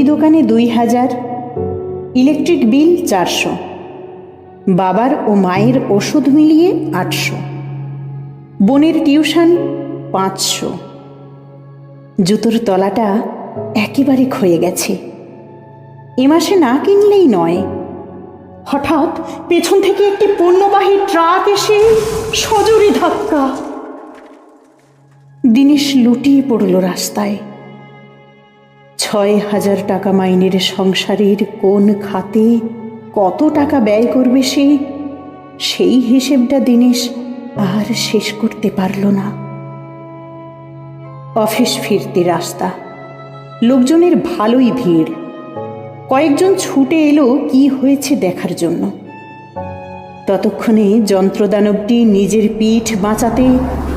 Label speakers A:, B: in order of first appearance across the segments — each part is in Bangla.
A: মুদি দোকানে 2000, ইলেকট্রিক বিল 400, বাবার ও মায়ের ওষুধ মিলিয়ে 800, বোনের টিউশন 500। জুতোর তলাটা একেবারে ক্ষয়ে গেছে। এ মাসে না কিনলেই নয়। হঠাৎ পেছন থেকে একটি পণ্যবাহী ট্রাক এসে সজোরে ধাক্কা। দিনেশ লুটিয়ে পড়ল রাস্তায়। 6000 টাকা মাইনের সংসারের কোন খাতে কত টাকা ব্যয় করবে সে, সেই হিসেবটা দিনেশ আর শেষ করতে পারল না। অফিস ফিরতে রাস্তা, লোকজনের ভালোই ভিড়। কয়েকজন ছুটে এলো কি হয়েছে দেখার জন্য। ততক্ষণে যন্ত্রদানবটি নিজের পিঠ বাঁচাতে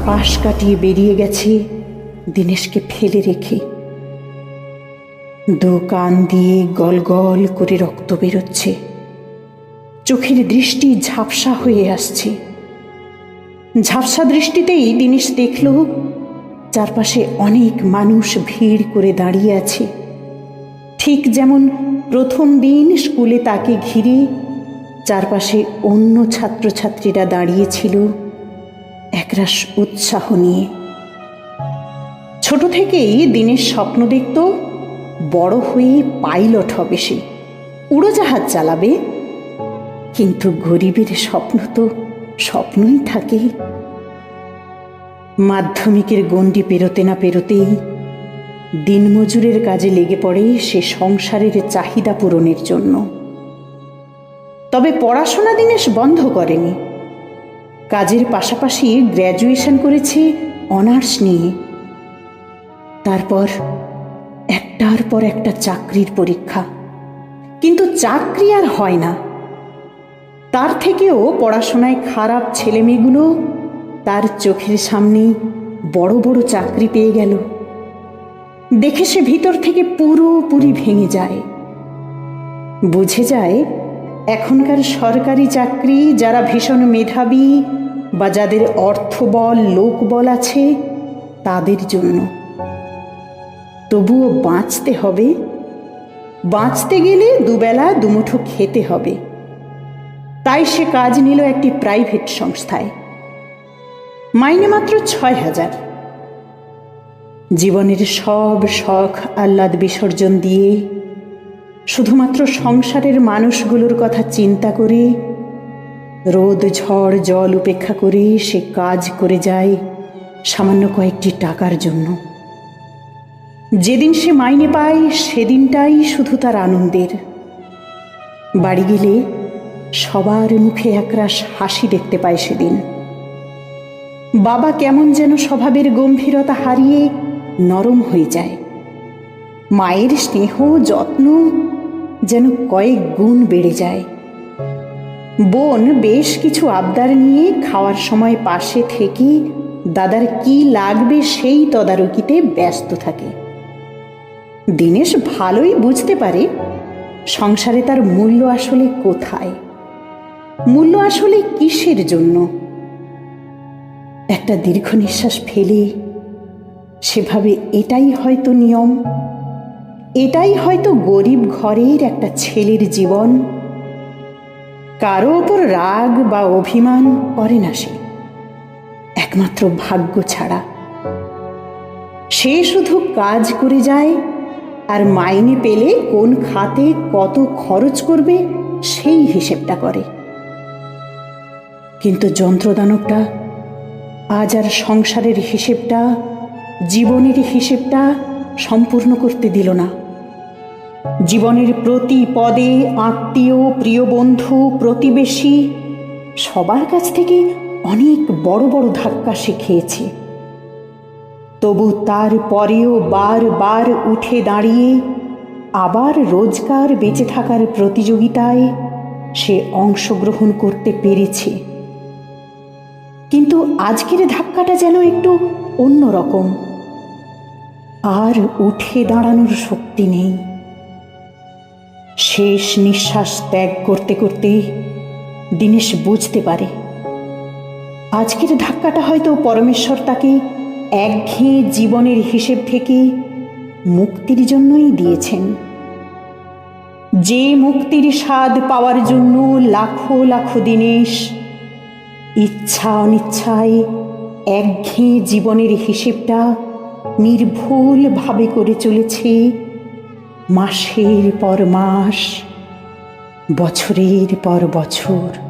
A: পাশ কাটিয়ে বেরিয়ে গেছে দিনেশকে ফেলে রেখে। দু কান দিয়ে গল গল করে রক্ত বেরোচ্ছে। চোখের দৃষ্টি ঝাপসা হয়ে আসছে। ঝাপসা দৃষ্টিতেই দিনেশ দেখল চারপাশে অনেক মানুষ ভিড় করে দাঁড়িয়ে আছে, ঠিক যেমন প্রথম দিন স্কুলে তাকে ঘিরে চারপাশে অন্য ছাত্রছাত্রীরা দাঁড়িয়েছিল একরাশ উৎসাহ নিয়ে। ছোট থেকেই দিনেশ স্বপ্ন দেখত বড় হয়ে পাইলট হবে সে, উড়োজাহাজ চালাবে। কিন্তু গরিবের স্বপ্ন তো স্বপ্নই থাকে। মাধ্যমিকের গণ্ডি পেরোতে না পেরোতেই দিনমজুরের কাজে লেগে পড়ে সে সংসারের চাহিদা পূরণের জন্য। তবে পড়াশোনা দিনেশ বন্ধ করেনি। কাজের পাশাপাশি গ্র্যাজুয়েশন করেছে অনার্স নিয়ে। তারপর একটার পর একটা চাকরির পরীক্ষা, কিন্তু চাকরি আর হয় না। তার থেকেও পড়াশোনায় খারাপ ছেলেমেয়েগুলো তার চোখের সামনেই বড় বড় চাকরি পেয়ে গেল। দেখে সে ভিতর থেকে পুরোপুরি ভেঙে যায়। বুঝে যায় এখনকার সরকারি চাকরি যারা ভীষণ মেধাবী বা যাদের অর্থবল লোকবল আছে তাদের জন্য। তবুও বাঁচতে হবে। বাঁচতে গেলে দুবেলা দুমুঠো খেতে হবে। তাই সে কাজ নিল একটি প্রাইভেট সংস্থায়। মাইনে মাত্র 6000। জীবনের সব শখ আহ্লাদ বিসর্জন দিয়ে শুধুমাত্র সংসারের মানুষগুলোর কথা চিন্তা করে, রোদ ঝড় জল উপেক্ষা করে সে কাজ করে যায় সামান্য কয়েকটি টাকার জন্য। যেদিন সে মাইনে পায় সেদিনটাই শুধু তার আনন্দের। বাড়ি গেলে সবার মুখে একরাশ হাসি দেখতে পায় সেদিন। বাবা কেমন যেন স্বভাবের গম্ভীরতা হারিয়ে নরম হয়ে যায়। মায়ের স্নেহ যত্ন যেন কয়েক গুণ বেড়ে যায়। বোন বেশ কিছু আবদার নিয়ে খাওয়ার সময় পাশে থেকে দাদার কি লাগবে সেই তদারকিতে ব্যস্ত থাকে। দিনেশ ভালোই বুঝতে পারে সংসারে তার মূল্য আসলে কোথায়, মূল্য আসলে কিসের জন্য। একটা দীর্ঘ নিঃশ্বাস ফেলে সেভাবে এটাই হয়তো নিয়ম, এটাই হয়তো গরিব ঘরের একটা ছেলের জীবন। কারো ওপর রাগ বা অভিমান করে না সে, একমাত্র ভাগ্য ছাড়া। সে শুধু কাজ করে যায় আর মাইনে পেলে কোন খাতে কত খরচ করবে সেই হিসেবটা করে। কিন্তু যন্ত্রদানবটা আজ আর সংসারের হিসেবটা, জীবনের হিসেবটা সম্পূর্ণ করতে দিল না। জীবনের প্রতি পদে আত্মীয়, প্রিয় বন্ধু, প্রতিবেশী সবার কাছ থেকে অনেক বড় বড় ধাক্কা সে খেয়েছে। তবু তার পরেও বারবার উঠে দাঁড়িয়ে আবার রোজগার বেঁচে থাকার প্রতিযোগিতায় সে অংশগ্রহণ করতে পেরেছে। কিন্তু আজকের ধাক্কাটা যেন একটু অন্যরকম। আর উঠে দাঁড়ানোর শক্তি নেই। শেষ নিঃশ্বাস ত্যাগ করতে করতে দিনেশ বুঝতে পারে আজকের ধাক্কাটা হয়তো পরমেশ্বর তাকে একঘেয়ে জীবনের হিসেব থেকে মুক্তির জন্যই দিয়েছেন। যে মুক্তির স্বাদ পাওয়ার জন্য লাখো লাখো দিনেশ ইচ্ছা অনিচ্ছায় একঘেয়ে জীবনের হিসেবটা নির্ভুলভাবে করে চলেছে মাসের পর মাস, বছরের পর বছর।